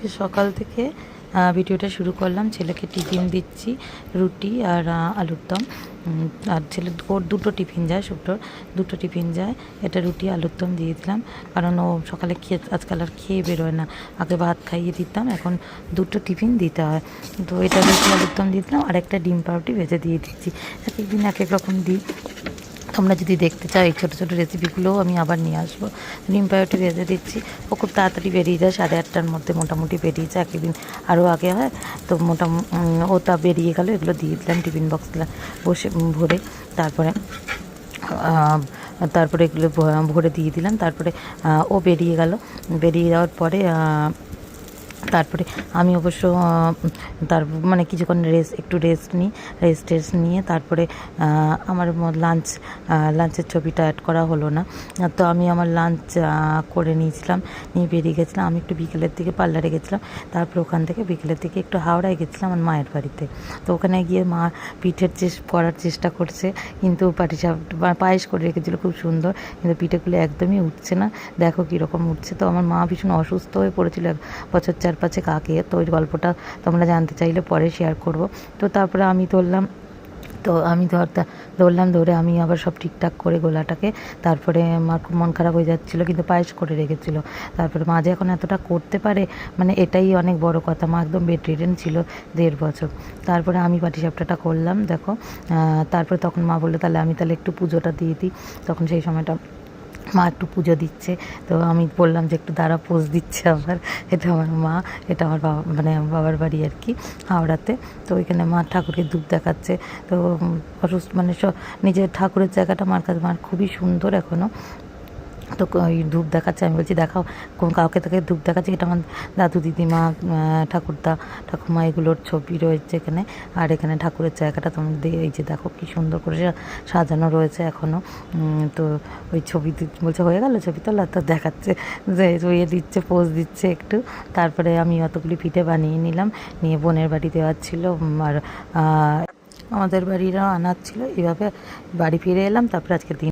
আজকে সকাল থেকে ভিডিওটা শুরু করলাম। ছেলেকে টিফিন দিচ্ছি, রুটি আর আলুর দম। আর ছেলে ওর দুটো টিফিন যায়, শুক্টোর দুটো টিফিন যায়। এটা রুটি আলুর দম দিয়ে দিলাম, কারণ ও সকালে আজকাল আর খেয়ে বেরোয় না। আগে ভাত খাইয়ে দিতাম, এখন দুটো টিফিন দিতে হয়। তো এটা রুটি আলুর দম দিয়ে দিলাম, আর একটা ডিম পাউরুটি ভেজে দিয়ে দিচ্ছি। এক এক দিন এক এক রকম দিই। তোমরা যদি দেখতে চাও এই ছোটো ছোটো রেসিপিগুলোও আমি আবার নিয়ে আসবো। ডিম পাউরুটি ভেজে দিচ্ছি, ও খুব তাড়াতাড়ি বেরিয়ে যায়, 8:30টার মধ্যে মোটামুটি বেরিয়ে যায়। একদিন আরও আগে হয়, তো ও তা বেরিয়ে গেল। এগুলো দিয়ে দিলাম টিফিন বক্স বসে ভরে। তারপরে তারপরে এগুলো ভরে দিয়ে দিলাম। তারপরে ও বেরিয়ে গেল। বেরিয়ে যাওয়ার পরে তারপরে আমি অবশ্য মানে কিছুক্ষণ একটু রেস্ট নিই। টেস্ট নিয়ে তারপরে আমার লাঞ্চের ছবিটা অ্যাড করা হলো না। তো আমি আমার লাঞ্চ করে নিয়েছিলাম, নিয়ে বেরিয়ে গেছিলাম। আমি একটু বিকেলের দিকে পার্লারে গেছিলাম, তারপর ওখান থেকে বিকেলের দিকে একটু হাওড়ায় গেছিলাম আমার মায়ের বাড়িতে। তো ওখানে গিয়ে মা পিঠের করার চেষ্টা করছে, কিন্তু পায়েস করে রেখেছিলো খুব সুন্দর, কিন্তু পিঠেগুলো একদমই উঠছে না। দেখো কীরকম উঠছে। তো আমার মা ভীষণ অসুস্থ হয়ে পড়েছিল 1 বছর 4-5 কাকে। তো ওই গল্পটা তোমরা জানতে চাইলে পরে শেয়ার করব। তো তারপরে আমি ধরলাম, ধরে আমি আবার সব ঠিকঠাক করে গোলাটাকে। তারপরে আমার খুব মন খারাপ হয়ে যাচ্ছিলো, কিন্তু পায়েস করে রেখেছিলো। তারপরে মা যে এখন এতটা করতে পারে, মানে এটাই অনেক বড় কথা। মা একদম বেড রিডেন ছিল 1.5 বছর। তারপরে আমি পাটিসাপটাটা করলাম, দেখো। তারপরে তখন মা বললো তাহলে আমি একটু পুজোটা দিয়ে দিই। তখন সেই সময়টা মা একটু পুজো দিচ্ছে। তো আমি বললাম যে একটু দাঁড়া, পোজ দিচ্ছে আবার। এটা আমার মা, এটা আমার বাবা, মানে বাবার বাড়ি আর কি, হাওড়াতে। তো ওইখানে মা ঠাকুরকে ধূপ দেখাচ্ছে। তো মানে নিজের ঠাকুরের জায়গাটা মার খুবই সুন্দর এখনও। তো ওই ধূপ দেখাচ্ছে, আমি বলছি দেখাও, কাউকে তাকে ধূপ দেখাচ্ছে। এটা আমার দাদু, দিদিমা, ঠাকুমা এগুলোর ছবি রয়েছে এখানে। আর এখানে ঠাকুরের জায়গাটা তোমাদের এই যে দেখো কী সুন্দর করে সাজানো রয়েছে এখনও। তো ওই ছবি বলছে হয়ে গেল ছবি তোলা, তো দেখাচ্ছে যে ইয়ে দিচ্ছে, পোজ দিচ্ছে একটু। তারপরে আমি অতগুলি পিঠে বানিয়ে নিলাম, নিয়ে বোনের বাড়ি দেওয়ার ছিল, আর আমাদের বাড়িরাও আনার ছিল। এইভাবে বাড়ি ফিরে এলাম। তারপরে আজকে দিন